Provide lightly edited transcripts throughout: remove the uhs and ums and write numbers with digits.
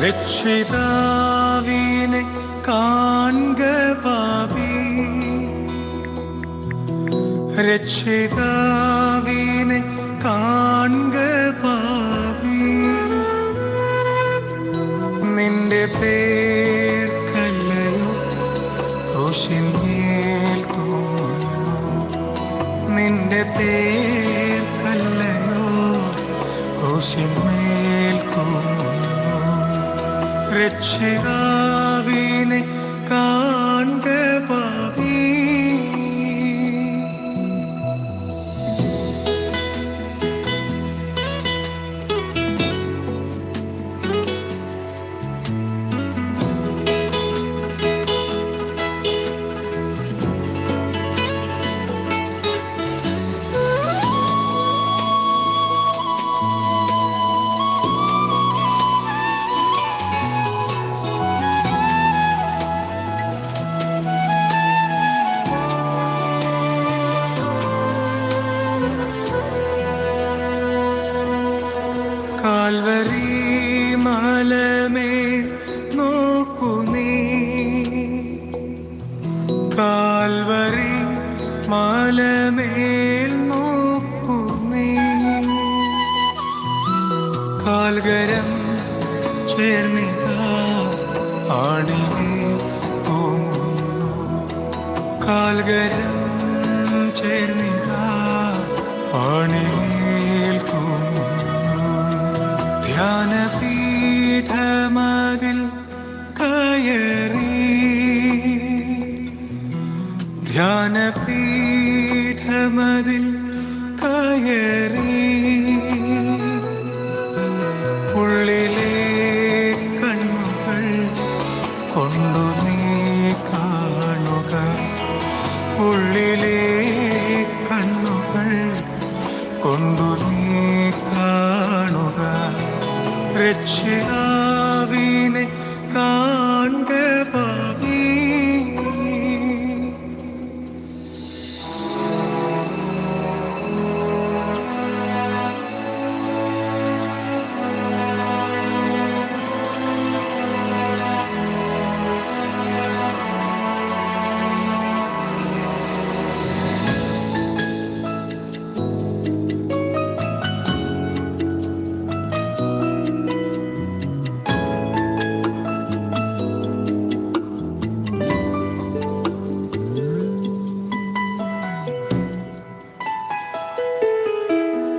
രക്ഷിതാവിനെ കാൺക പാപി, രക്ഷിതാവിനെ കാൺക പാപി. നിന്റെ പേർക്കല്ലയോ ക്രൂശിന്മേൽ തൂങ്ങുന്നു, നിന്റെ പേർക്കല്ലയോ ക്രൂശിന്മേൽ തൂങ്ങുന്നു. രക്ഷിതാവിനെ കാൺക പാപി. കാൽവരി മലമേൽ നോക്കു നീ, കാൽവരി മലമേൽ നോക്കു നീ. കാൽകരം ചേർന്നിക ആണിമേൽ തൂങ്ങുന്നു, കാൽകരം ചേർന്നിക ആണിമേൽ തൂങ്ങുന്നു. ധ്യാനപീഠമതിൽ കയറി, ധ്യാനപീഠമതിൽ കയറി. ഉള്ളിലെ കണ്ണുകൾ കൊണ്ടു നീ കാണുക, ഉള്ളിലെ കണ്ണുകൾ കൊണ്ടു നീ കാണുക. രക്ഷിതാവിനെ കാൺക പാപി.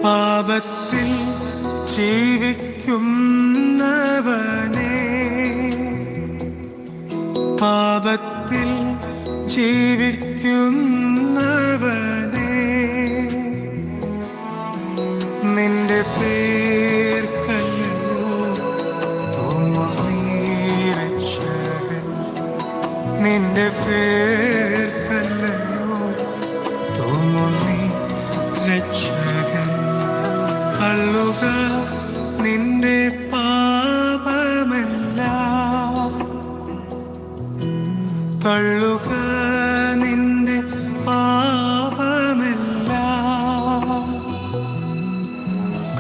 പാപത്തിൽ ജീവിക്കുന്നവനെ, പാപത്തിൽ ജീവിക്കുന്നവനെ, നിന്റെ പേർക്കല്ലയോ തൂങ്ങുന്നീ രക്ഷകൻ, നിന്റെ പേർക്കല്ലയോ തൂങ്ങുന്നീ രക്ഷകൻ. തള്ളുക നിന്റെ പാപമെല്ലാം, തള്ളുക നിന്റെ പാപമെല്ലാം.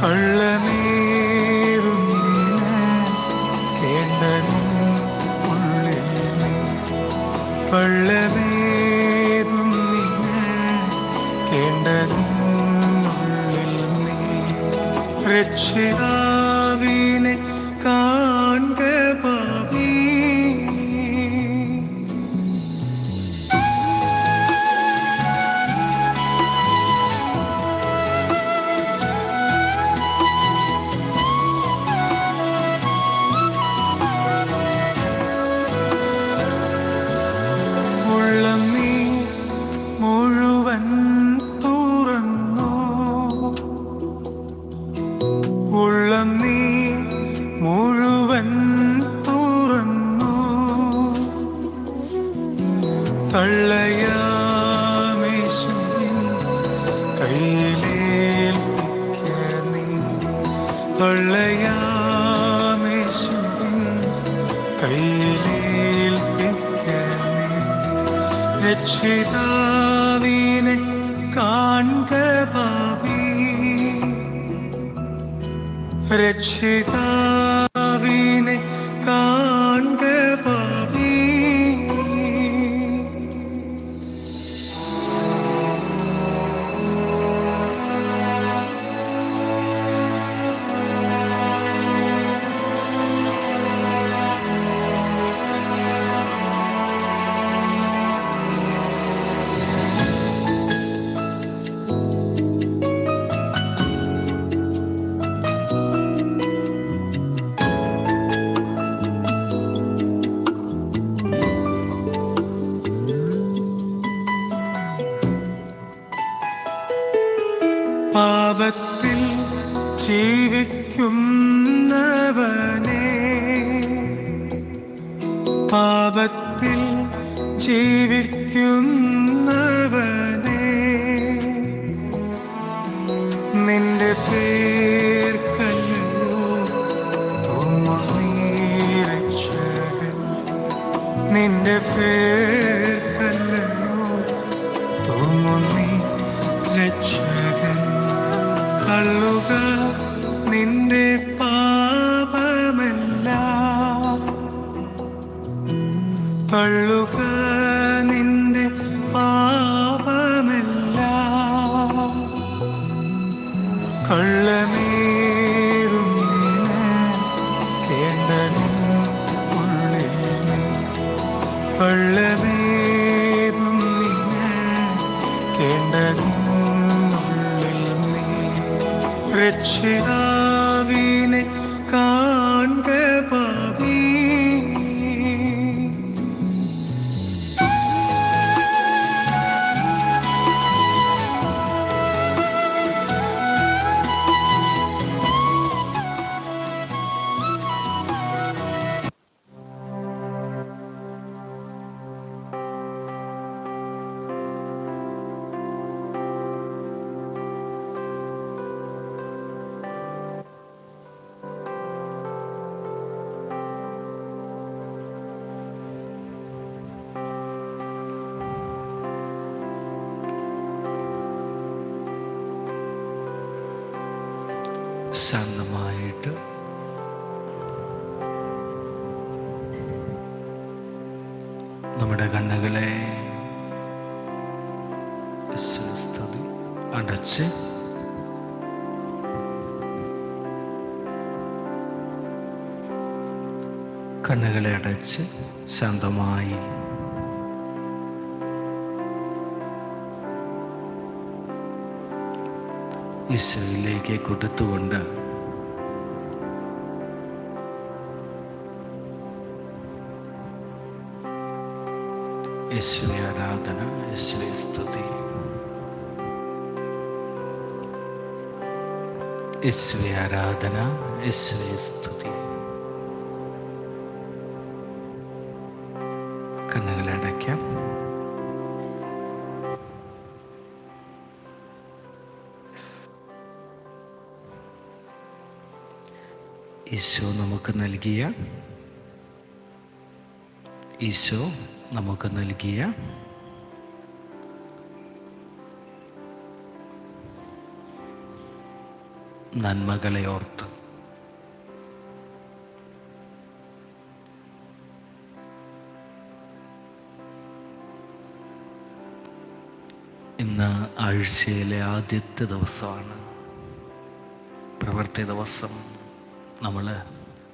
കള്ളമേറുന്നിന് കേണ്ടനും ഉള്ളിൽ നീ, കള്ളമേറുന്നിന് കേണ്ടനും രക്ഷിതാവിനെ കാൺക പാപി. ഉള്ളം നീ മുഴുവൻ തുറന്നു, ഉള്ളം നീ മുഴുവൻ തുറന്നു. തള്ളയാമേശുവിൻ കയ്യിലേൽപ്പിക്ക നീ, തള്ളയാമേശുവിൻ കയ്യിലേൽപ്പിക്ക നീ. രക്ഷിതാവിനെ കാൺക പാപി, രക്ഷിതാവിനെ പാപത്തിൽ ജീവിക്കുന്നവനെ, പാപത്തിൽ ജീവിക്കുന്നവനെ, നിന്റെ പേർക്കല്ലയോ തൂങ്ങുന്നീ രക്ഷകൻ, നിന്റെ പേർക്കല്ലയോ തൂങ്ങുന്നീ രക്ഷകൻ. തള്ളുക നിന്റെ പാപമെല്ലാം, തള്ളുക നിന്റെ പാപമെല്ലാം. കള്ളമേറുന്നിന് കേണ്ടനിൻ ഉള്ളിൽ നീ, കള്ളമേറുന്നിന് കേണ്ടനിന്നുള്ളിൽ നീ. രക്ഷിതാവിനെ കാൺക പാപി, ശാന്തമായിട്ട് നമ്മുടെ കണ്ണുകളെ സ്തുതി അടച്ച് കണ്ണുകളെ അടച്ച് ശാന്തമായി ഈശോയിലേക്ക് കൊടുത്തുകൊണ്ട് യേശുവേ ആരാധന, യേശുവേ സ്തുതി, യേശുവേ ആരാധന, യേശുവേ സ്തുതി. കണ്ണുകളടയ്ക്കാം. ഈശോ നമുക്ക് നൽകിയ നന്മകളെ ഓർത്ത് ഇന്ന് ആഴ്ചയിലെ ആദ്യത്തെ ദിവസമാണ്, പ്രവൃത്തി ദിവസം. നമ്മൾ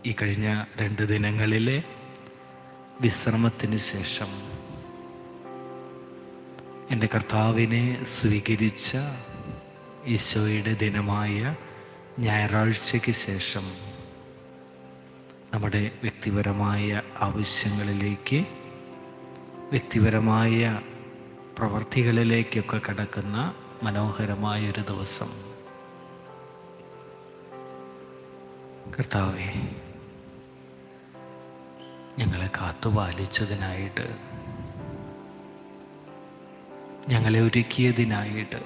ഈ കഴിഞ്ഞ 2 ദിനങ്ങളിലെ വിശ്രമത്തിന് ശേഷം എൻ്റെ കർത്താവിനെ സ്വീകരിച്ച ഈശോയുടെ ദിനമായ ഞായറാഴ്ചയ്ക്ക് ശേഷം നമ്മുടെ വ്യക്തിപരമായ ആവശ്യങ്ങളിലേക്ക്, വ്യക്തിപരമായ പ്രവർത്തികളിലേക്കൊക്കെ കടക്കുന്ന മനോഹരമായൊരു ദിവസം. കർത്താവേ, ഞങ്ങളെ കാത്തുപാലിച്ചതിനായിട്ട്, ഞങ്ങളെ ഒരുക്കിയതിനായിട്ട്,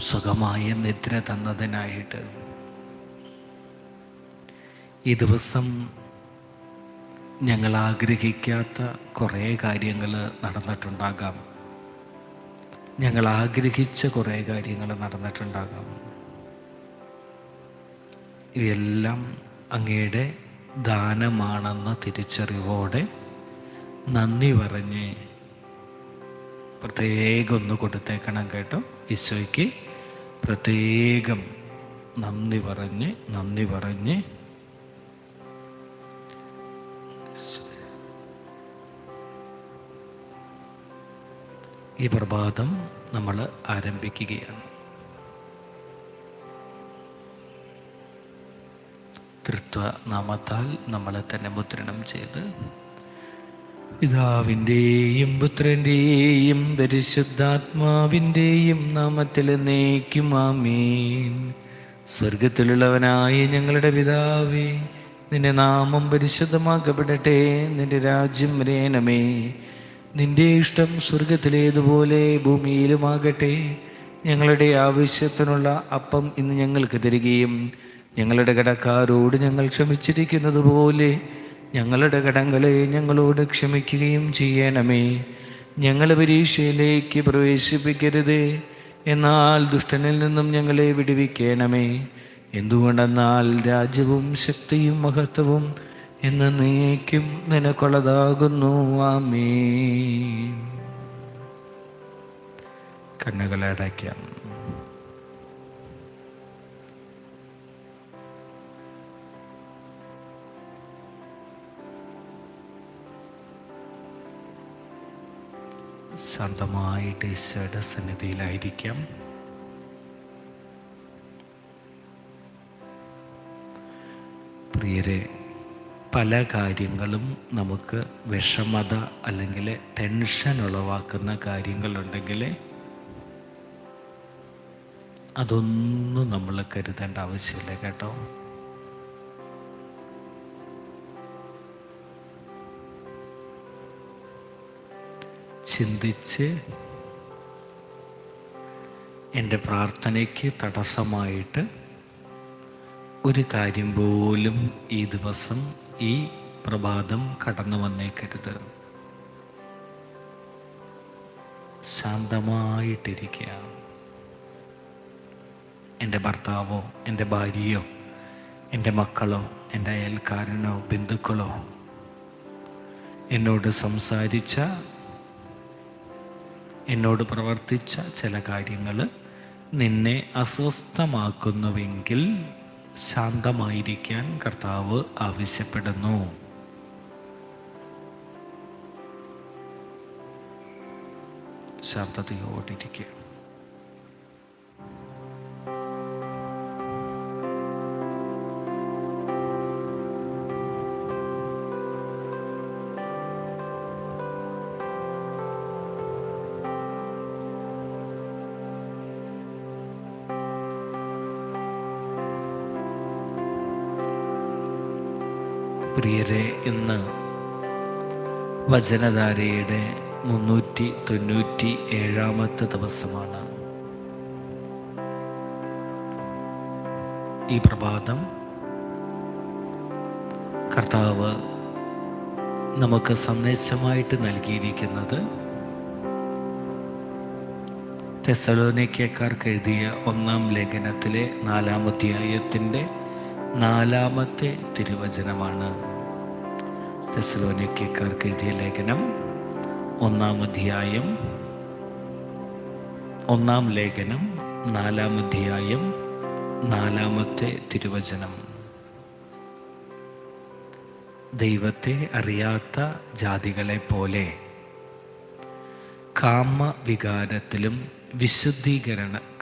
സുഖമായ നിദ്ര തന്നതിനായിട്ട്, ഈ ദിവസം ഞങ്ങൾ ആഗ്രഹിക്കാത്ത കുറേ കാര്യങ്ങൾ നടന്നിട്ടുണ്ടാകാം, ഞങ്ങൾ ആഗ്രഹിച്ച കുറേ കാര്യങ്ങൾ നടന്നിട്ടുണ്ടാകാം. ഇവയെല്ലാം അങ്ങയുടെ ദാനമാണെന്ന തിരിച്ചറിവോടെ നന്ദി പറഞ്ഞ് പ്രത്യേകം ഒന്ന് കൊടുത്തേക്കണം കേട്ടോ. ഈശോയ്ക്ക് പ്രത്യേകം നന്ദി പറഞ്ഞ് ഈ പ്രഭാതം നമ്മൾ ആരംഭിക്കുകയാണ്. തൃത്വനാമത്താൽ നമ്മളെ തന്നെ മുദ്രണം ചെയ്ത് പിതാവിൻ്റെയും പുത്രൻ്റെയും പരിശുദ്ധാത്മാവിൻ്റെയും നാമത്തിൽ എന്നേക്കും ആമേൻ. സ്വർഗത്തിലുള്ളവനായ ഞങ്ങളുടെ പിതാവേ, നിന്റെ നാമം പരിശുദ്ധമാക്കപ്പെടട്ടെ. നിന്റെ രാജ്യം വരേണമേ. നിന്റെ ഇഷ്ടം സ്വർഗത്തിലേതുപോലെ ഭൂമിയിലുമാകട്ടെ. ഞങ്ങളുടെ ആവശ്യത്തിനുള്ള അപ്പം ഇന്ന് ഞങ്ങൾക്ക് തരികയും ഞങ്ങളുടെ കടക്കാരോട് ഞങ്ങൾ ക്ഷമിച്ചിരിക്കുന്നത് പോലെ ഞങ്ങളുടെ കടങ്ങളെ ഞങ്ങളോട് ക്ഷമിക്കുകയും ചെയ്യണമേ. ഞങ്ങളെ പരീക്ഷയിലേക്ക് പ്രവേശിപ്പിക്കരുത്, എന്നാൽ ദുഷ്ടനിൽ നിന്നും ഞങ്ങളെ വിടുവിക്കണമേ. എന്തുകൊണ്ടെന്നാൽ രാജ്യവും ശക്തിയും മഹത്വവും എന്നേക്കും നിനക്കുള്ളതാകുന്നു. ആമേൻ. കണ്ണുകളെ അടയ്ക്കാം. ശാന്തമായിട്ട് ഈശോയുടെ സന്നിധിയിലായിരിക്കാം. പ്രിയരെ, പല കാര്യങ്ങളും നമുക്ക് വിഷമത അല്ലെങ്കിൽ ടെൻഷൻ ഉളവാക്കുന്ന കാര്യങ്ങളുണ്ടെങ്കിൽ അതൊന്നും നമ്മൾ കരുതേണ്ട ആവശ്യമില്ല കേട്ടോ. ചിന്തിച്ച് എൻ്റെ പ്രാർത്ഥനയ്ക്ക് തടസ്സമായിട്ട് ഒരു കാര്യം പോലും ഈ ദിവസം, ഈ പ്രഭാതം കടന്നു വന്നേക്കരുത്. ശാന്തമായിട്ടിരിക്കുക. എൻ്റെ ഭർത്താവോ എൻ്റെ ഭാര്യയോ എൻ്റെ മക്കളോ എൻ്റെ അയൽക്കാരനോ ബന്ധുക്കളോ എന്നോട് സംസാരിച്ച, എന്നോട് പ്രവർത്തിച്ച ചില കാര്യങ്ങൾ നിന്നെ അസ്വസ്ഥമാക്കുന്നുവെങ്കിൽ ശാന്തമായിരിക്കാൻ കർത്താവ് ആവശ്യപ്പെടുന്നു. ശാന്തതയോടിരിക്കുക. പ്രിയരെ, ഇന്ന് വചനധാരയുടെ 397 ദിവസമാണ്. ഈ പ്രഭാതം കർത്താവ് നമുക്ക് സന്ദേശമായിട്ട് നൽകിയിരിക്കുന്നത് തെസ്സലോനിക്കക്കാർക്ക് എഴുതിയ 1-ാം ലേഖനത്തിലെ 4-ാം അധ്യായത്തിൻ്റെ 4-ാമത്തെ തിരുവചനമാണ്. തെസ്സലോനിക്കക്കാർക്ക് എഴുതിയ ലേഖനം 1-ാം അധ്യായം, 1-ാം ലേഖനം 4-ാം അധ്യായം 4-ാമത്തെ തിരുവചനം. ദൈവത്തെ അറിയാത്ത ജാതികളെ പോലെ കാമവികാരത്തിലും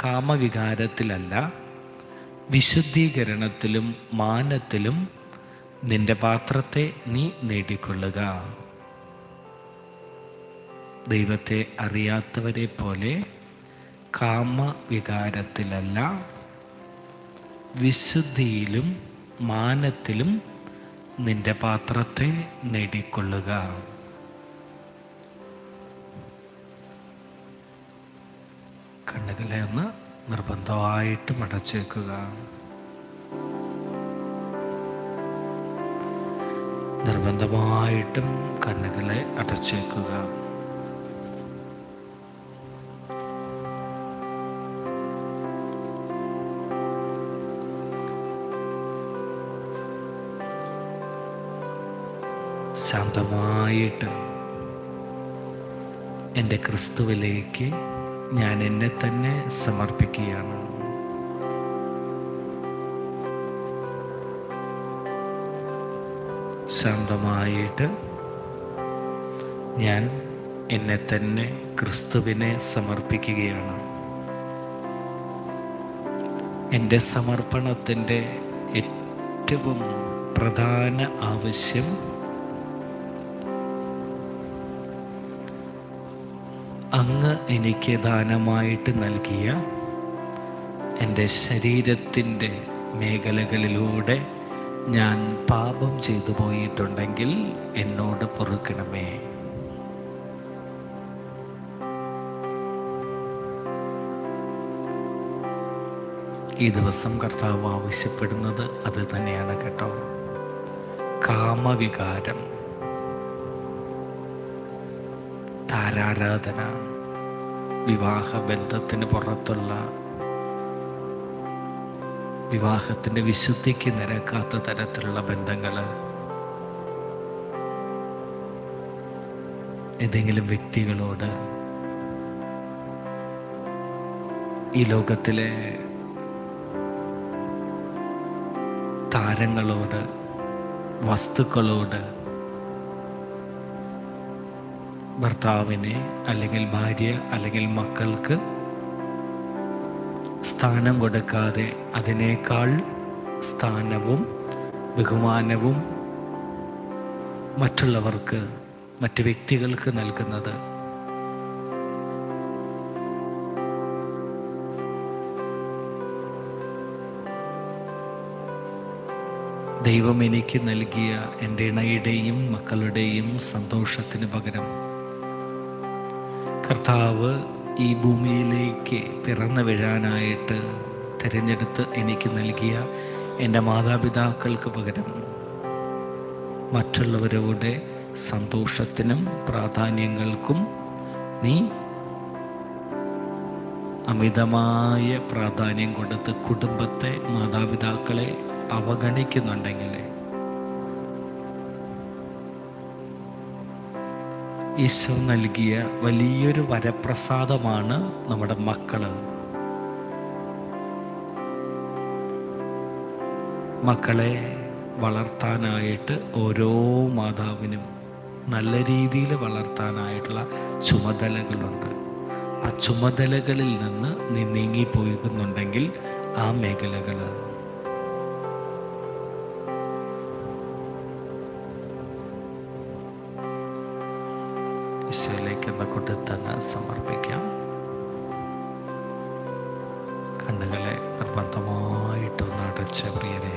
കാമവികാരത്തിലല്ല, വിശുദ്ധീകരണത്തിലും മാനത്തിലും നിന്റെ പാത്രത്തെ നീ നേടിക്കൊള്ളുക. ദൈവത്തെ അറിയാത്തവരെ പോലെ കാമവികാരത്തിലല്ല, വിശുദ്ധിയിലും മാനത്തിലും നിന്റെ പാത്രത്തെ നേടിക്കൊള്ളുക. കണ്ണുകളെ ഒന്ന് നിർബന്ധമായിട്ടും അടച്ചേക്കുക. നിർബന്ധമായിട്ടും കണ്ണുകളെ അടച്ചേക്കുക. ശാന്തമായിട്ട് എൻ്റെ ക്രിസ്തുവിലേക്ക് ഞാൻ എന്നെ തന്നെ സമർപ്പിക്കുകയാണ്. ശാന്തമായിട്ട് ഞാൻ എന്നെ തന്നെ ക്രിസ്തുവിനെ സമർപ്പിക്കുകയാണ്. എൻ്റെ സമർപ്പണത്തിൻ്റെ ഏറ്റവും പ്രധാന ആവശ്യം അങ്ങ് എനിക്ക് ദാനമായിട്ട് നൽകിയ എൻ്റെ ശരീരത്തിൻ്റെ മേഖലകളിലൂടെ ഞാൻ പാപം ചെയ്തു പോയിട്ടുണ്ടെങ്കിൽ എന്നോട് പൊറുക്കണമേ. ഈ ദിവസം കർത്താവ് ആവശ്യപ്പെടുന്നത് അത് തന്നെയാണ് കേട്ടോ. കാമവികാരം, താരാരാധന, വിവാഹബന്ധത്തിന് പുറത്തുള്ള വിവാഹത്തിൻ്റെ വിശുദ്ധിക്ക് നിരക്കാത്ത തരത്തിലുള്ള ബന്ധങ്ങൾ, ഏതെങ്കിലും വ്യക്തികളോട്, ഈ ലോകത്തിലെ താരങ്ങളോട്, വസ്തുക്കളോട്, ഭർത്താവിനെ അല്ലെങ്കിൽ ഭാര്യ അല്ലെങ്കിൽ മക്കൾക്ക് സ്ഥാനം കൊടുക്കാതെ അതിനേക്കാൾ സ്ഥാനവും ബഹുമാനവും മറ്റുള്ളവർക്ക്, മറ്റ് വ്യക്തികൾക്ക് നൽകുന്നത് ദൈവം എനിക്ക് നൽകിയ എൻ്റെ ഇണയുടെയും മക്കളുടെയും സന്തോഷത്തിന് പകരം കർത്താവ് ഈ ഭൂമിയിലേക്ക് പിറന്നു വീഴാനായിട്ട് തിരഞ്ഞെടുത്ത് എനിക്ക് നൽകിയ എൻ്റെ മാതാപിതാക്കൾക്ക് പകരം മറ്റുള്ളവരുടെ സന്തോഷത്തിനും പ്രാധാന്യങ്ങൾക്കും നീ അമിതമായ പ്രാധാന്യം കൊടുത്ത് കുടുംബത്തെ, മാതാപിതാക്കളെ അവഗണിക്കുന്നുണ്ടെങ്കിൽ ഈശോ നൽകിയ വലിയൊരു വരപ്രസാദമാണ് നമ്മുടെ മക്കള്. മക്കളെ വളർത്താനായിട്ട് ഓരോ മാതാവിനും നല്ല രീതിയിൽ വളർത്താനായിട്ടുള്ള ചുമതലകളുണ്ട്. ആ ചുമതലകളിൽ നിന്ന് നീ നീങ്ങിപ്പോകുന്നുണ്ടെങ്കിൽ ആ മേഖലകൾ ഈശോയിലേക്ക് കൊടുത്തങ്ങ് സമർപ്പിക്കാം. കണ്ണുകളെ നിർബന്ധമായിട്ടൊന്ന് അടച്ച പ്രിയരെ,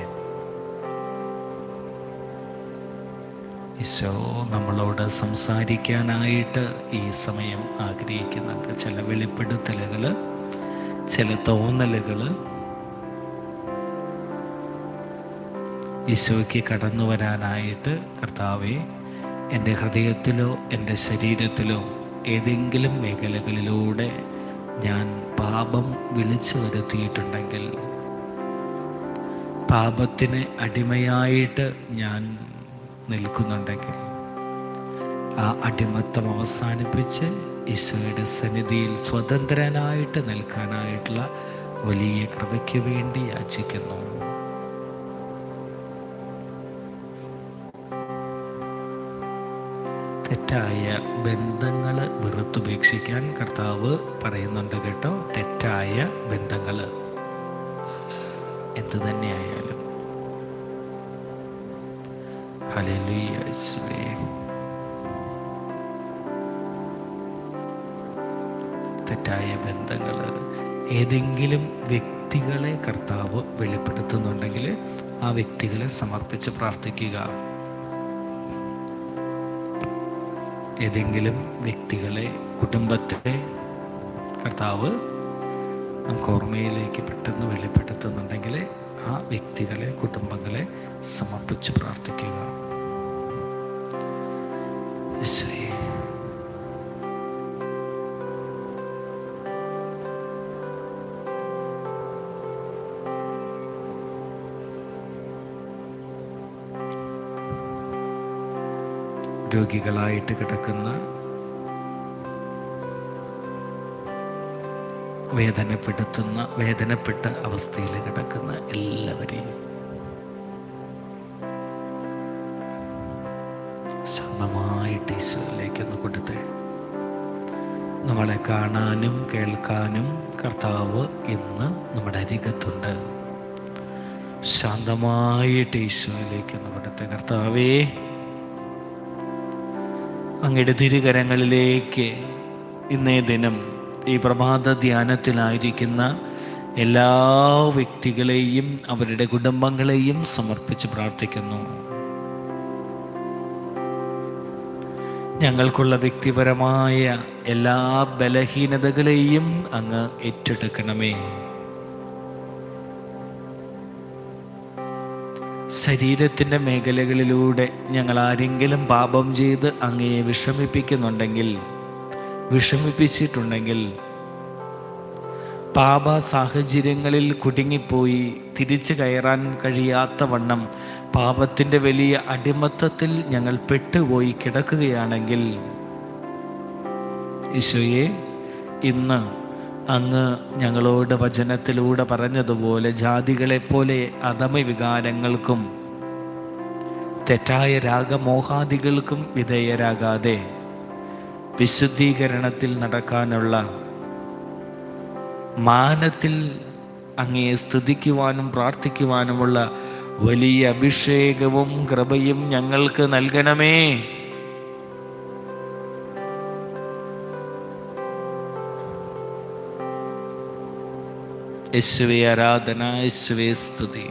ഈശോ നമ്മളോട് സംസാരിക്കാനായിട്ട് ഈ സമയം ആഗ്രഹിക്കുന്നുണ്ട്. ചില വെളിപ്പെടുത്തലുകൾ, ചില തോന്നലുകൾ ഈശോയ്ക്ക് കടന്നു വരാനായിട്ട് കർത്താവേ, എൻ്റെ ഹൃദയത്തിലോ എൻ്റെ ശരീരത്തിലോ ഏതെങ്കിലും മേഖലകളിലൂടെ ഞാൻ പാപം വിളിച്ചു വരുത്തിയിട്ടുണ്ടെങ്കിൽ, പാപത്തിന് അടിമയായിട്ട് ഞാൻ നിൽക്കുന്നുണ്ടെങ്കിൽ, ആ അടിമത്തം അവസാനിപ്പിച്ച് ഈശോയുടെ സന്നിധിയിൽ സ്വതന്ത്രനായിട്ട് നിൽക്കാനായിട്ടുള്ള വലിയ കൃപയ്ക്ക് വേണ്ടി യാചിക്കുന്നു. തെറ്റായ ബന്ധങ്ങൾ വെറുത്തുപേക്ഷിക്കാൻ കർത്താവ് പറയുന്നുണ്ട് കേട്ടോ. തെറ്റായ ബന്ധങ്ങൾ എന്തു തന്നെയായാലും. ഹല്ലേലൂയ യേശുവേ. തെറ്റായ ബന്ധങ്ങൾ, ഏതെങ്കിലും വ്യക്തികളെ കർത്താവ് വെളിപ്പെടുത്തുന്നുണ്ടെങ്കിൽ ആ വ്യക്തികളെ സമർപ്പിച്ച് പ്രാർത്ഥിക്കുക. ഏതെങ്കിലും വ്യക്തികളെ, കുടുംബത്തെ കർത്താവ് നമുക്ക് ഓർമ്മയിലേക്ക് പെട്ടെന്ന് വെളിപ്പെടുത്തുന്നുണ്ടെങ്കിൽ ആ വ്യക്തികളെ, കുടുംബങ്ങളെ സമർപ്പിച്ച് പ്രാർത്ഥിക്കുക. യേശുവേ, രോഗികളായിട്ട് കിടക്കുന്ന, വേദനപ്പെട്ട അവസ്ഥയിൽ കിടക്കുന്ന എല്ലാവരെയും ശാന്തമായിട്ട് ഈശോയിലേക്കൊന്ന് കൊടുത്തേ. നമ്മളെ കാണാനും കേൾക്കാനും കർത്താവ് ഇന്ന് നമ്മുടെ അരികത്തുണ്ട്. ശാന്തമായിട്ട് ഈശോയിലേക്കൊന്ന് കൊടുത്തേ. കർത്താവേ, അങ്ങയുടെ തിരുകരങ്ങളിലേക്ക് ഇന്നേ ദിനം ഈ പ്രഭാത ധ്യാനത്തിലായിരിക്കുന്ന എല്ലാ വ്യക്തികളെയും അവരുടെ കുടുംബങ്ങളെയും സമർപ്പിച്ച് പ്രാർത്ഥിക്കുന്നു. ഞങ്ങൾക്കുള്ള വ്യക്തിപരമായ എല്ലാ ബലഹീനതകളെയും അങ്ങ് ഏറ്റെടുക്കണമേ. ശരീരത്തിൻ്റെ മേഖലകളിലൂടെ ഞങ്ങൾ ആരെങ്കിലും പാപം ചെയ്ത് അങ്ങയെ വിഷമിപ്പിച്ചിട്ടുണ്ടെങ്കിൽ, പാപ സാഹചര്യങ്ങളിൽ കുടുങ്ങിപ്പോയി തിരിച്ചു കയറാൻ കഴിയാത്ത വണ്ണം പാപത്തിൻ്റെ വലിയ അടിമത്തത്തിൽ ഞങ്ങൾ പെട്ടുപോയി കിടക്കുകയാണെങ്കിൽ, ഈശോയെ, ഇന്ന് അങ്ങ് ഞങ്ങളോട് വചനത്തിലൂടെ പറഞ്ഞതുപോലെ ജാതികളെപ്പോലെ അധമവികാരങ്ങൾക്കും തെറ്റായ രാഗമോഹാദികൾക്കും വിധേയരാകാതെ വിശുദ്ധീകരണത്തിൽ നടക്കാനുള്ള മാനത്തിൽ അങ്ങയെ സ്തുതിക്കുവാനും പ്രാർത്ഥിക്കുവാനുമുള്ള വലിയ അഭിഷേകവും കൃപയും ഞങ്ങൾക്ക് നൽകണമേ. യേശുവേ ആരാധന, യേശുവേ സ്തുതി,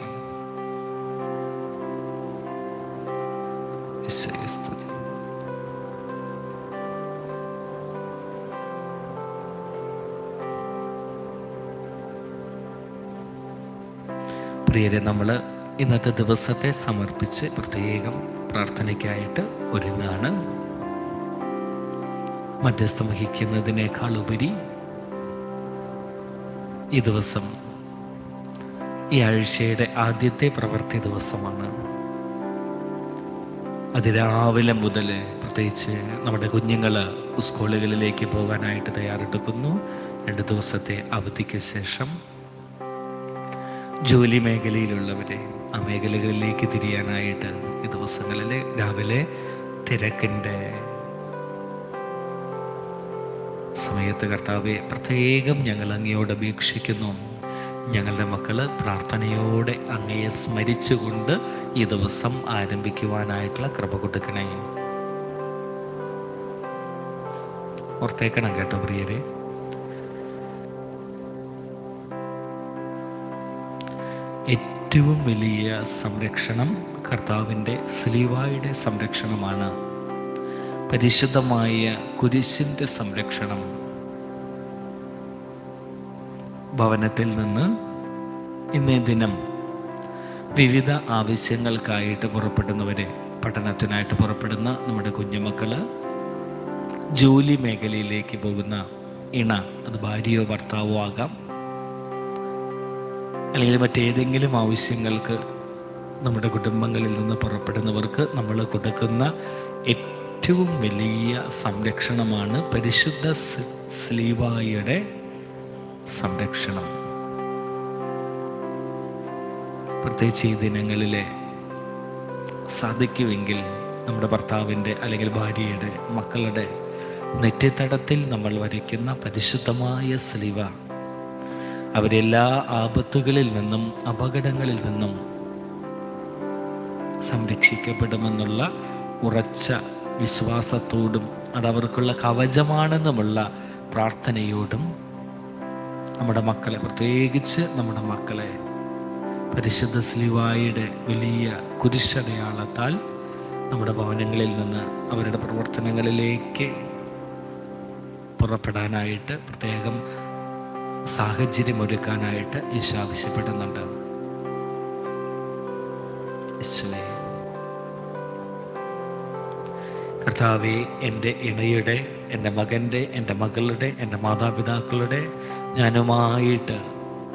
യേശുവേ സ്തുതി. പ്രിയരെ, നമ്മൾ ഇന്നത്തെ ദിവസത്തെ സമർപ്പിച്ച് പ്രത്യേകം പ്രാർത്ഥനയ്ക്കായിട്ട് ഒരുങ്ങാണ്. മധ്യസ്ഥം വഹിക്കുന്നതിനേക്കാൾ ഉപരി ഈ ദിവസം ഈ ആഴ്ചയുടെ ആദ്യത്തെ പ്രവൃത്തി ദിവസമാണ്. അതിരാവിലെ മുതൽ പ്രത്യേകിച്ച് നമ്മുടെ കുഞ്ഞുങ്ങൾ സ്കൂളുകളിലേക്ക് പോകാനായിട്ട് തയ്യാറെടുക്കുന്നു. 2 ദിവസത്തെ അവധിക്ക് ശേഷം ജോലി മേഖലയിലുള്ളവരെ ആ മേഖലകളിലേക്ക് തിരിയാനായിട്ട് ഈ ദിവസങ്ങളിൽ രാവിലെ തിരക്കിൻ്റെ സമയത്ത് കർത്താവെ പ്രത്യേകം ഞങ്ങൾ അങ്ങയോട് അപേക്ഷിക്കുന്നു. ഞങ്ങളുടെ മക്കൾ പ്രാർത്ഥനയോടെ അങ്ങയെ സ്മരിച്ചുകൊണ്ട് ഈ ദിവസം ആരംഭിക്കുവാനായിട്ടുള്ള കൃപ കൊടുക്കണേ. ഓർത്തേക്കണം കേട്ടോ പ്രിയരെ. ഏറ്റവും വലിയ സംരക്ഷണം കർത്താവിൻ്റെ സ്ലീവായുടെ സംരക്ഷണമാണ്. പരിശുദ്ധമായ കുരിശിൻ്റെ സംരക്ഷണം. ഭവനത്തിൽ നിന്ന് ഇന്നേ ദിനം വിവിധ ആവശ്യങ്ങൾക്കായിട്ട് പുറപ്പെടുന്നവരെ, പഠനത്തിനായിട്ട് പുറപ്പെടുന്ന നമ്മുടെ കുഞ്ഞുമക്കൾ, ജോലി മേഖലയിലേക്ക് പോകുന്ന ഇണ, അത് ഭാര്യയോ ഭർത്താവോ ആകാം, അല്ലെങ്കിൽ മറ്റേതെങ്കിലും ആവശ്യങ്ങൾക്ക് നമ്മുടെ കുടുംബങ്ങളിൽ നിന്ന് പുറപ്പെടുന്നവർക്ക് നമ്മൾ കൊടുക്കുന്ന ഏറ്റവും വലിയ സംരക്ഷണമാണ് പരിശുദ്ധ സ്ലീവായുടെ സംരക്ഷണം. പ്രത്യേകിച്ച് ഈ ദിനങ്ങളിലെ സാധിക്കുമെങ്കിൽ നമ്മുടെ ഭർത്താവിൻ്റെ അല്ലെങ്കിൽ ഭാര്യയുടെ, മക്കളുടെ നെറ്റിത്തടത്തിൽ നമ്മൾ വരയ്ക്കുന്ന പരിശുദ്ധമായ സ്ലീവ അവരെല്ലാ ആപത്തുകളിൽ നിന്നും അപകടങ്ങളിൽ നിന്നും സംരക്ഷിക്കപ്പെടുമെന്നുള്ള ഉറച്ച വിശ്വാസത്തോടും അതവർക്കുള്ള കവചമാണെന്നുമുള്ള പ്രാർത്ഥനയോടും നമ്മുടെ മക്കളെ, പ്രത്യേകിച്ച് നമ്മുടെ മക്കളെ പരിശുദ്ധ സ്ലീവായുടെ വലിയ കുരിശടയാളത്താൽ നമ്മുടെ ഭവനങ്ങളിൽ നിന്ന് അവരുടെ പ്രവർത്തനങ്ങളിലേക്ക് പുറപ്പെടാനായിട്ട് പ്രത്യേകം സാഹചര്യമൊരുക്കാനായിട്ട് ഈശോ ആവശ്യപ്പെടുന്നുണ്ട്. യേശുവേ, കർത്താവേ, എൻ്റെ ഇണയുടെ, എൻ്റെ മകൻ്റെ, എൻ്റെ മകളുടെ, എൻ്റെ മാതാപിതാക്കളുടെ, ഞാനുമായിട്ട്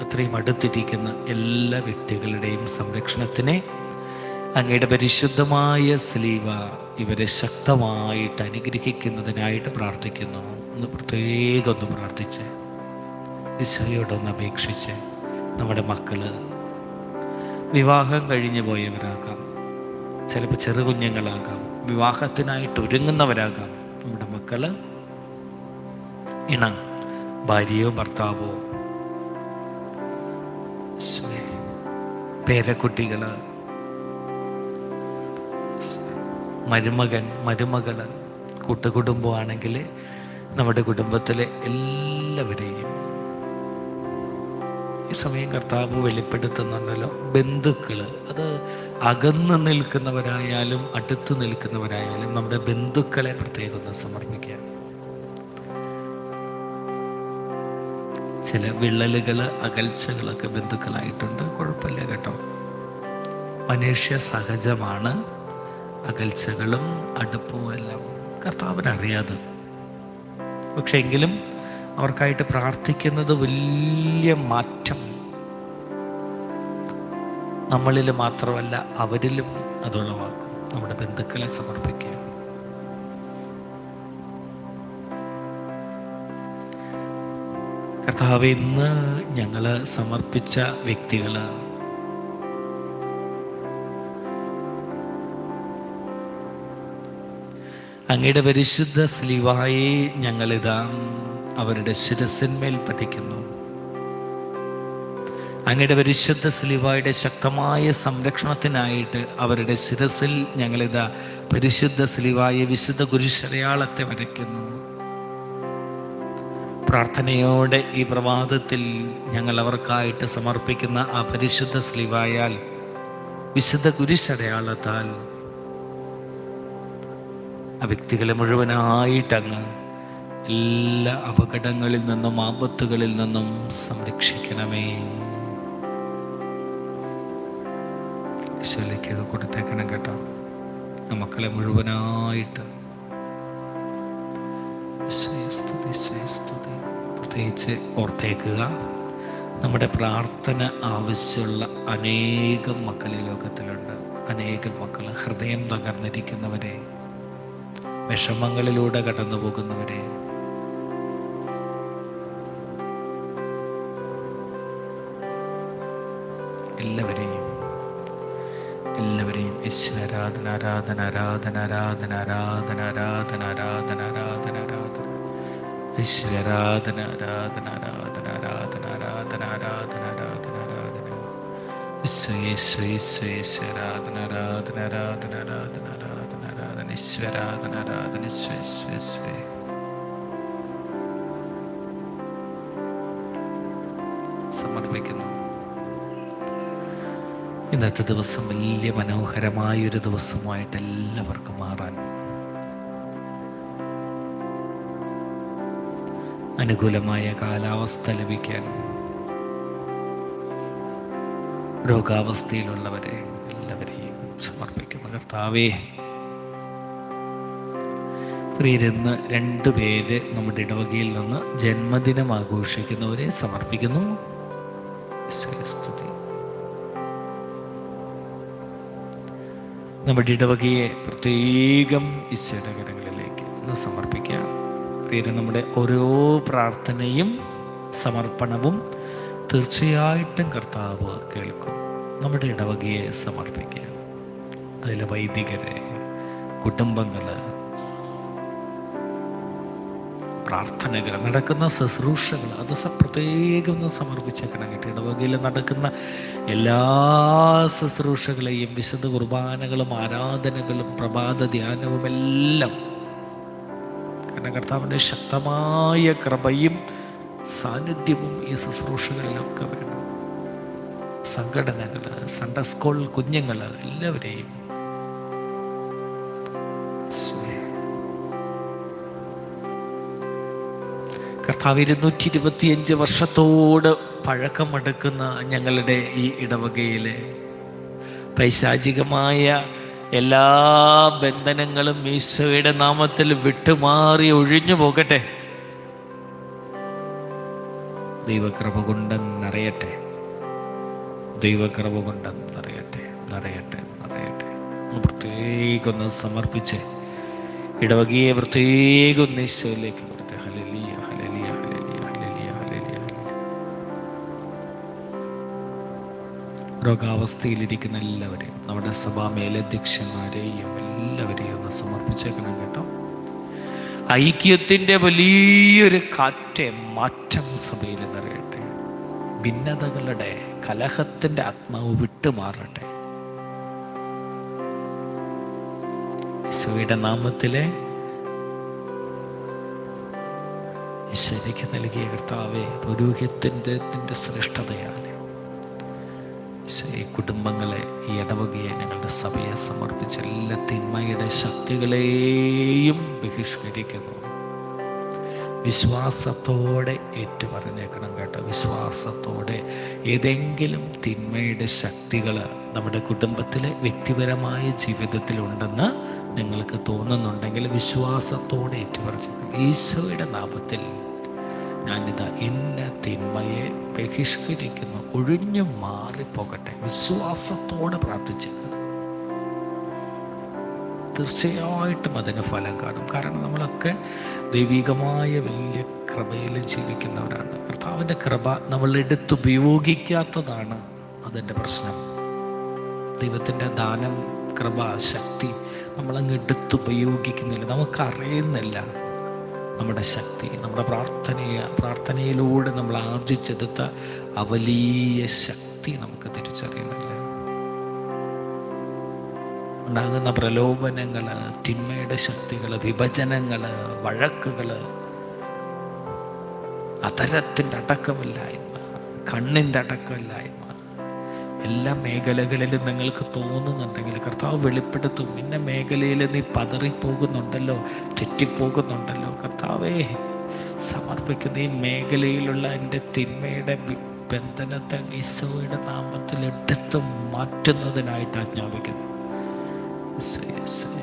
അത്രയും അടുത്തിരിക്കുന്ന എല്ലാ വ്യക്തികളുടെയും സംരക്ഷണത്തിനെ അങ്ങയുടെ പരിശുദ്ധമായ സ്ലീവ ഇവരെ ശക്തമായിട്ട് അനുഗ്രഹിക്കുന്നതിനായിട്ട് പ്രാർത്ഥിക്കുന്നു. ഒന്ന് പ്രത്യേകം ഒന്ന് പ്രാർത്ഥിച്ച് ഈശോയോടൊന്ന് അപേക്ഷിച്ച് നമ്മുടെ മക്കൾ വിവാഹം കഴിഞ്ഞു പോയവരാകാം, ചിലപ്പോൾ ചെറുകുഞ്ഞുങ്ങളാകാം, വിവാഹത്തിനായിട്ട് ഒരുങ്ങുന്നവരാകാം. നമ്മുടെ മക്കൾ, ഇണ, ഭാര്യയോ ഭർത്താവോ, പേരക്കുട്ടികൾ, മരുമകൻ, മരുമകൾ, കൂട്ടുകുടുംബമാണെങ്കിൽ നമ്മുടെ കുടുംബത്തിലെ എല്ലാവരെയും ഈ സമയം കർത്താവ് വെളിപ്പെടുത്തുന്നുണ്ടല്ലോ. ബന്ധുക്കൾ, അത് അകന്ന് നിൽക്കുന്നവരായാലും അടുത്ത് നിൽക്കുന്നവരായാലും നമ്മുടെ ബന്ധുക്കളെ പ്രത്യേകം ഒന്ന് സമർപ്പിക്കുക. ചില വിള്ളലുകൾ, അകൽച്ചകളൊക്കെ ബന്ധുക്കളായിട്ടുണ്ട്. കുഴപ്പമില്ല കേട്ടോ, മനുഷ്യ സഹജമാണ്. അകൽച്ചകളും അടുപ്പവും എല്ലാം കർത്താവിനറിയാതെ. പക്ഷെ എങ്കിലും അവർക്കായിട്ട് പ്രാർത്ഥിക്കുന്നത് വലിയ മാറ്റം നമ്മളിൽ മാത്രമല്ല അവരിലും അതുളവാക്കും. നമ്മുടെ ബന്ധുക്കളെ സമർപ്പിക്കുക. കർത്താവേ, ഇന്ന് ഞങ്ങൾ സമർപ്പിച്ച വ്യക്തികൾ അങ്ങയുടെ പരിശുദ്ധ സ്ലീവായെ ഞങ്ങളിതാ അവരുടെ ശിരസിന്മേൽ പതിക്കുന്നു. അങ്ങയുടെ പരിശുദ്ധ സ്ലീവായുടെ ശക്തമായ സംരക്ഷണത്തിനായിട്ട് അവരുടെ ശിരസിൽ ഞങ്ങളിതാ പരിശുദ്ധ സ്ലീവായ വിശുദ്ധ കുരിശടയാളത്തെ വരയ്ക്കുന്നു. പ്രാർത്ഥനയോടെ ഈ പ്രഭാതത്തിൽ ഞങ്ങൾ അവർക്കായിട്ട് സമർപ്പിക്കുന്ന ആ പരിശുദ്ധ സ്ലീവായാൽ, വിശുദ്ധ കുരിശടയാളത്താൽ ആ വ്യക്തികളെ മുഴുവനായിട്ടങ്ങ് എല്ലാ അപകടങ്ങളിൽ നിന്നും ആപത്തുകളിൽ നിന്നും സംരക്ഷിക്കണമേ. ഈശോയിലേക്ക് കൊടുത്തേക്കണം കേട്ടോ, മക്കളെ മുഴുവനായിട്ട്. പ്രത്യേകിച്ച് ഓർത്തേക്കുക, നമ്മുടെ പ്രാർത്ഥന ആവശ്യമുള്ള അനേകം മക്കൾ ഈ ലോകത്തിലുണ്ട്. അനേകം മക്കൾ, ഹൃദയം തകർന്നിരിക്കുന്നവരെ, വിഷമങ്ങളിലൂടെ കടന്നു പോകുന്നവരെ, എല്ലാവരെയും ഈശ്വരാരാധന ആരാധന ആരാധന ആരാധന ആരാധന ആരാധന ആരാധന ആരാധന ആരാധന ഈശ്വരാരാധന ആരാധന ആരാധന ആരാധന ആരാധന ആരാധന ആരാധന ആരാധന ഈശ്വരാരാധന ആരാധന ആരാധന ആരാധന ആരാധന ആരാധന ഈശ്വരാരാധന ആരാധന സമർപ്പിക്കുന്നു. ഇന്നത്തെ ദിവസം വലിയ മനോഹരമായൊരു ദിവസമായിട്ട് എല്ലാവർക്കും മാറാൻ, അനുകൂലമായ കാലാവസ്ഥ ലഭിക്കാൻ, രോഗാവസ്ഥയിലുള്ളവരെ എല്ലാവരെയും സമർപ്പിക്കുന്നു. കർത്താവേ, പ്രിയരെന്ന് 2 പേര് നമ്മുടെ ഇടവകയിൽ നിന്ന് ജന്മദിനം ആഘോഷിക്കുന്നവരെ സമർപ്പിക്കുന്നു. സ്തുതി. നമ്മുടെ ഇടവകയെ പ്രത്യേകം ഈശോയുടെ കരങ്ങളിലേക്ക് ഒന്ന് സമർപ്പിക്കുക. പ്രിയരെ, നമ്മുടെ ഓരോ പ്രാർത്ഥനയും സമർപ്പണവും തീർച്ചയായിട്ടും കർത്താവ് കേൾക്കും. നമ്മുടെ ഇടവകയെ സമർപ്പിക്കുക. അതിലെ വൈദികരെ, കുടുംബങ്ങൾ, പ്രാർത്ഥനകൾ, നടക്കുന്ന ശുശ്രൂഷകൾ, അത് പ്രത്യേകം ഒന്ന് സമർപ്പിച്ചേക്കണം കേട്ടോ. ഇടവകയിൽ നടക്കുന്ന എല്ലാ ശുശ്രൂഷകളെയും, വിശുദ്ധ കുർബാനകളും ആരാധനകളും പ്രഭാത ധ്യാനവും എല്ലാം, കാരണം കർത്താവിൻ്റെ ശക്തമായ കൃപയും സാന്നിധ്യവും ഈ ശുശ്രൂഷകളിലൊക്കെ വേണം. സംഘടനകൾ, സൺഡേ സ്കൂൾ കുഞ്ഞുങ്ങൾ, എല്ലാവരെയും കർത്താവ് 225 വർഷത്തോട് പഴക്കമെടുക്കുന്ന ഞങ്ങളുടെ ഈ ഇടവകയിലെ പൈശാചികമായ എല്ലാ ബന്ധനങ്ങളും ഈശോയുടെ നാമത്തിൽ വിട്ടുമാറി ഒഴിഞ്ഞു പോകട്ടെ. ദൈവകൃപ കൊണ്ട് നിറയട്ടെ, ദൈവകൃപ കൊണ്ട് നിറയട്ടെ, നിറയട്ടെ, നിറയട്ടെ. പ്രത്യേകം ഒന്ന് സമർപ്പിച്ച് ഇടവകയെ പ്രത്യേകം ഒന്ന് ഈശോയിലേക്ക് കൊടുത്തെ. ഹല്ലേലൂയ, ഹല്ലേലൂയ, ഹല്ലേലൂയ, ഹല്ലേലൂയ, ഹല്ലേലൂയ. രോഗാവസ്ഥയിലിരിക്കുന്ന എല്ലാവരെയും, നമ്മുടെ സഭാ മേലധ്യക്ഷന്മാരെയും എല്ലാവരെയും ഒന്ന് സമർപ്പിച്ചേക്കണം കേട്ടോ. ഐക്യത്തിൻ്റെ വലിയൊരു കാറ്റ്, മാറ്റം സഭയിൽ നിറയട്ടെ. ഭിന്നതകളുടെ, കലഹത്തിൻ്റെ ആത്മാവ് വിട്ടുമാറട്ടെ. യേശുവിന്റെ നാമത്തിലെ ഈശോയ്ക്ക് നൽകിയ കർത്താവേ, പൗരോഹിത്യത്തിൻ്റെ ശ്രേഷ്ഠതയാൽ ഈ കുടുംബങ്ങളെ, ഈ ഇടവകയെ, ഞങ്ങളുടെ സഭയെ സമർപ്പിച്ച എല്ലാ തിന്മയുടെ ശക്തികളെയും ബഹിഷ്കരിക്കുന്നു. വിശ്വാസത്തോടെ ഏറ്റുപറഞ്ഞേക്കണം കേട്ടോ. വിശ്വാസത്തോടെ ഏതെങ്കിലും തിന്മയുടെ ശക്തികൾ നമ്മുടെ കുടുംബത്തിലെ വ്യക്തിപരമായ ജീവിതത്തിലുണ്ടെന്ന് നിങ്ങൾക്ക് തോന്നുന്നുണ്ടെങ്കിൽ വിശ്വാസത്തോടെ ഏറ്റുപറഞ്ഞേക്കണം. ഈശോയുടെ നാമത്തിൽ ഞാനിതാ ഇന്ന തിന്മയെ ബഹിഷ്കരിക്കുന്നു, ഒഴിഞ്ഞു മാറിപ്പോകട്ടെ. വിശ്വാസത്തോടെ പ്രാർത്ഥിച്ചേക്കുക. തീർച്ചയായിട്ടും അതിന് ഫലം കാണും. കാരണം നമ്മളൊക്കെ ദൈവികമായ വലിയ കൃപയിൽ ജീവിക്കുന്നവരാണ്. കർത്താവിൻ്റെ കൃപ നമ്മൾ എടുത്തുപയോഗിക്കാത്തതാണ് അതിൻ്റെ പ്രശ്നം. ദൈവത്തിൻ്റെ ദാനം, കൃപ, ശക്തി നമ്മളങ്ങ് എടുത്തുപയോഗിക്കുന്നില്ല. നമുക്കറിയുന്നില്ല നമ്മുടെ ശക്തി. നമ്മുടെ പ്രാർത്ഥനയിലൂടെ നമ്മൾ ആർജിച്ചെടുത്ത ആ വലിയ ശക്തി നമുക്ക് തിരിച്ചറിയുന്നില്ല. ഉണ്ടാകുന്ന പ്രലോഭനങ്ങൾ, തിന്മയുടെ ശക്തികൾ, വിഭജനങ്ങൾ, വഴക്കുകൾ, അതരത്തിൻ്റെ അടക്കമില്ലായ്മ, കണ്ണിൻ്റെ അടക്കമില്ലായ്മ, എല്ലാ മേഖലകളിലും നിങ്ങൾക്ക് തോന്നുന്നുണ്ടെങ്കിൽ കർത്താവ് വെളിപ്പെടുത്തും. ഇന്ന മേഖലയിൽ നീ പതറിപ്പോകുന്നുണ്ടല്ലോ, തെറ്റിപ്പോകുന്നുണ്ടല്ലോ, കർത്താവേ സമർപ്പിക്കുന്ന ഈ മേഖലയിലുള്ള എൻ്റെ തിന്മയുടെ ബന്ധനത്തെ ഈശോയുടെ നാമത്തിൽ എടുത്ത് മാറ്റുന്നതിനായിട്ട് ആജ്ഞാപിക്കുന്നു. ഈശ്വരാധന,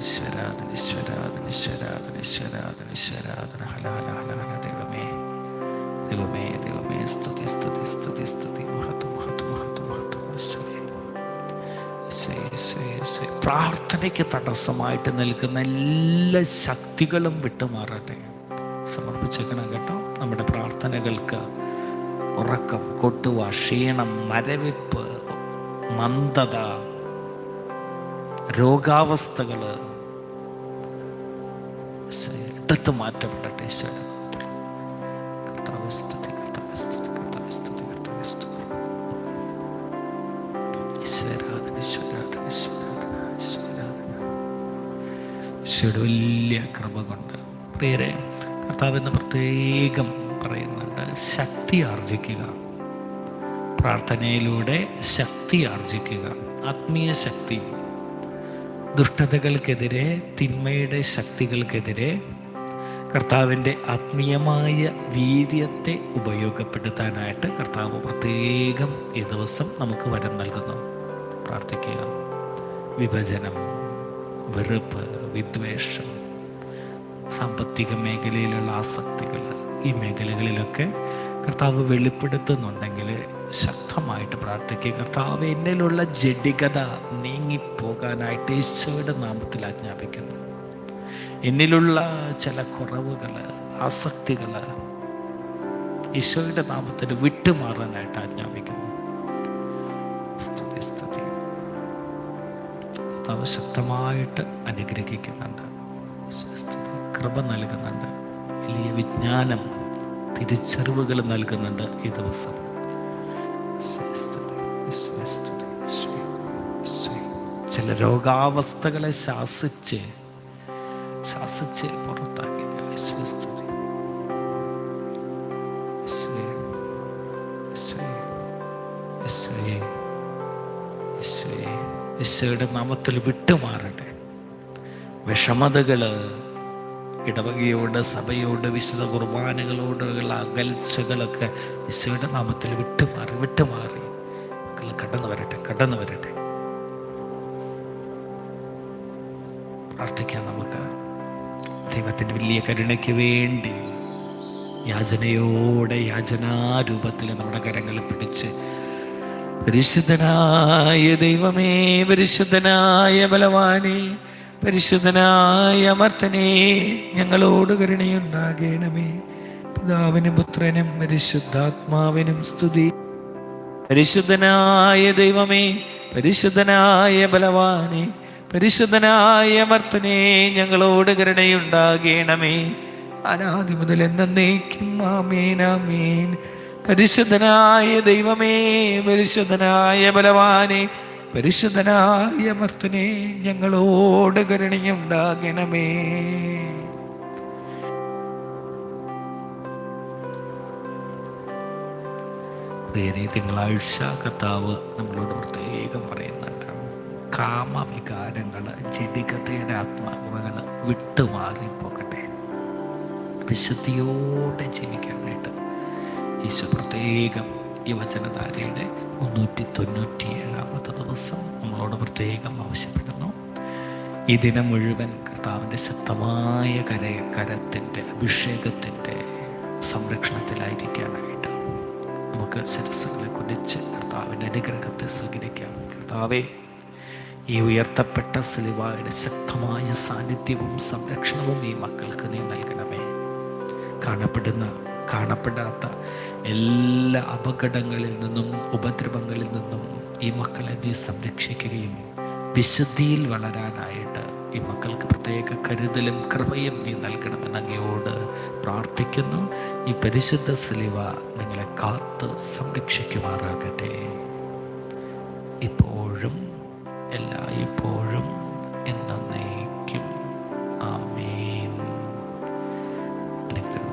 ഈശ്വരാധന, ഈശ്വരാധന, ഈശ്വരാധന, ഈശ്വരാധന, ഈശ്വരാധന. ഹല ഹല ഹല ഹല. ദൈവമേ, ദൈവമേ, ദൈവമേ, സ്തുതി, സ്തുതി, സ്തുതി, സ്തുതി. മഹത്വം, മഹത്വം, മഹത്വം, മഹത്വം. പ്രാർത്ഥനയ്ക്ക് തടസ്സമായിട്ട് നിൽക്കുന്ന എല്ലാ ശക്തികളും വിട്ടുമാറട്ടെ. സമർപ്പിച്ചേക്കണം കേട്ടോ. നമ്മുടെ പ്രാർത്ഥനകൾക്ക് ഉറക്കം, കൊട്ടുക, ക്ഷീണം, മരവിപ്പ്, മന്ദത, രോഗാവസ്ഥകൾ എടുത്തു മാറ്റപ്പെടട്ടെ. ഈശ്വരൻ ഈശോയുടെ വലിയ കൃപ കൊണ്ട് പ്രിയരെ, കർത്താവെന്ന് പ്രത്യേകം പറയുന്നുണ്ട്, ശക്തി ആർജിക്കുക. പ്രാർത്ഥനയിലൂടെ ശക്തി ആർജിക്കുക, ആത്മീയ ശക്തി. ദുഷ്ടതകൾക്കെതിരെ, തിന്മയുടെ ശക്തികൾക്കെതിരെ കർത്താവിൻ്റെ ആത്മീയമായ വീര്യത്തെ ഉപയോഗപ്പെടുത്താനായിട്ട് കർത്താവ് പ്രത്യേകം ഈ ദിവസം നമുക്ക് വരം നൽകുന്നു. പ്രാർത്ഥിക്കുക. വിഭജനം, വെറുപ്പ്, വിദ്വേഷം, സാമ്പത്തിക മേഖലയിലുള്ള ആസക്തികൾ, ഈ മേഖലകളിലൊക്കെ കർത്താവ് വെളിപ്പെടുത്തുന്നുണ്ടെങ്കിൽ ശക്തമായിട്ട് പ്രാർത്ഥിക്കുക. കർത്താവ് എന്നിലുള്ള ജഡികത നീങ്ങിപ്പോകാനായിട്ട് ഈശോയുടെ നാമത്തിൽ ആജ്ഞാപിക്കുന്നു. എന്നിലുള്ള ചില കുറവുകൾ, ആസക്തികൾ ഈശോയുടെ നാമത്തിൽ വിട്ടുമാറാനായിട്ട് ആജ്ഞാപിക്കുന്നു. സ്തുതി, സ്തുതി. കർത്താവ് ശക്തമായിട്ട് അനുഗ്രഹിക്കുന്നുണ്ട്, കൃപ നൽകുന്നുണ്ട്, വലിയ വിജ്ഞാനം, തിരിച്ചറിവുകൾ നൽകുന്നുണ്ട് ഈ ദിവസം. ചില രോഗാവസ്ഥകളെ ശാസിച്ച് പുറത്താക്കി. ഈശോയുടെ നാമത്തിൽ വിട്ടുമാറട്ടെ. വിഷമതകൾ, ഇടവകയോട്, സഭയോട്, വിശുദ്ധ കുർബാനകളോടുള്ള അകൽച്ചകളൊക്കെ ഈശോയുടെ നാമത്തിൽ വിട്ടുമാറി മക്കൾ കടന്നു വരട്ടെ. പ്രാർത്ഥിക്കാം നമുക്ക്. ദൈവത്തിൻ്റെ വലിയ കരുണയ്ക്ക് വേണ്ടി യാചനാരൂപത്തിൽ നമ്മുടെ കരങ്ങളിൽ പിടിച്ച്, പരിശുദ്ധനായ ദൈവമേ, പരിശുദ്ധനായ ബലവാനേ, പരിശുദ്ധനായ അമർത്തനേ, ഞങ്ങളോട് കരുണയുണ്ടാകണമേ. പിതാവിനും പുത്രനും പരിശുദ്ധാത്മാവിനും സ്തുതി. പരിശുദ്ധനായ ദൈവമേ, പരിശുദ്ധനായ ബലവാനേ, പരിശുദ്ധനായ അമർത്തനേ, ഞങ്ങളോട് കരുണയുണ്ടാകണമേ. അനാദി മുതൽ എന്നേക്കും ആമേൻ, ആമേൻ. പരിശുദ്ധനായ ദൈവമേ, പരിശുദ്ധനായ ബലവാനേ, പരിശുദ്ധനായ അമർത്തനെ ഞങ്ങളോട് കരുണയുണ്ടാകണമേ. പ്രിയരെ, തിങ്കളാഴ്ച കർത്താവ് നമ്മളോട് പ്രത്യേകം പറയുന്നുണ്ട്, കാമവികാരങ്ങൾ, ജഡികതയുടെ ആത്മാവുകൾ വിട്ടുമാറിപ്പോകട്ടെ, വിശുദ്ധിയോടെ ജീവിക്കാനായിട്ട് ഈശോ പ്രത്യേകം ഈ വചനധാരയുടെ 397 ദിവസം നമ്മളോട് പ്രത്യേകം ആവശ്യപ്പെടുന്നു. ഈ ദിനം മുഴുവൻ കർത്താവിൻ്റെ ശക്തമായ കരത്തിൻ്റെ അഭിഷേകത്തിൻ്റെ സംരക്ഷണത്തിലായിരിക്കാനായിട്ട് നമുക്ക് ശിരസ്സുകളെ കുനിച്ച് കർത്താവിൻ്റെ അനുഗ്രഹത്തെ സ്വീകരിക്കാം. കർത്താവേ, ഈ ഉയർത്തപ്പെട്ട സിലുവയുടെ ശക്തമായ സാന്നിധ്യവും സംരക്ഷണവും ഈ മക്കൾക്ക് നീ നൽകണമേ. കാണപ്പെടാത്ത എല്ലാ അപകടങ്ങളിൽ നിന്നും ഉപദ്രവങ്ങളിൽ നിന്നും ഈ മക്കളെ നീ സംരക്ഷിക്കുകയും വിശുദ്ധിയിൽ വളരാനായിട്ട് ഈ മക്കൾക്ക് പ്രത്യേക കരുതലും കൃപയും നീ നൽകണമെന്ന് അങ്ങയോട് പ്രാർത്ഥിക്കുന്നു. ഈ പരിശുദ്ധ സിലുവ നിങ്ങളെ കാത്ത് സംരക്ഷിക്കുമാറാകട്ടെ, ഇപ്പോഴും എല്ലായ്പ്പോഴും എന്നേക്കും. ആമേൻ. അനുഗ്രഹം.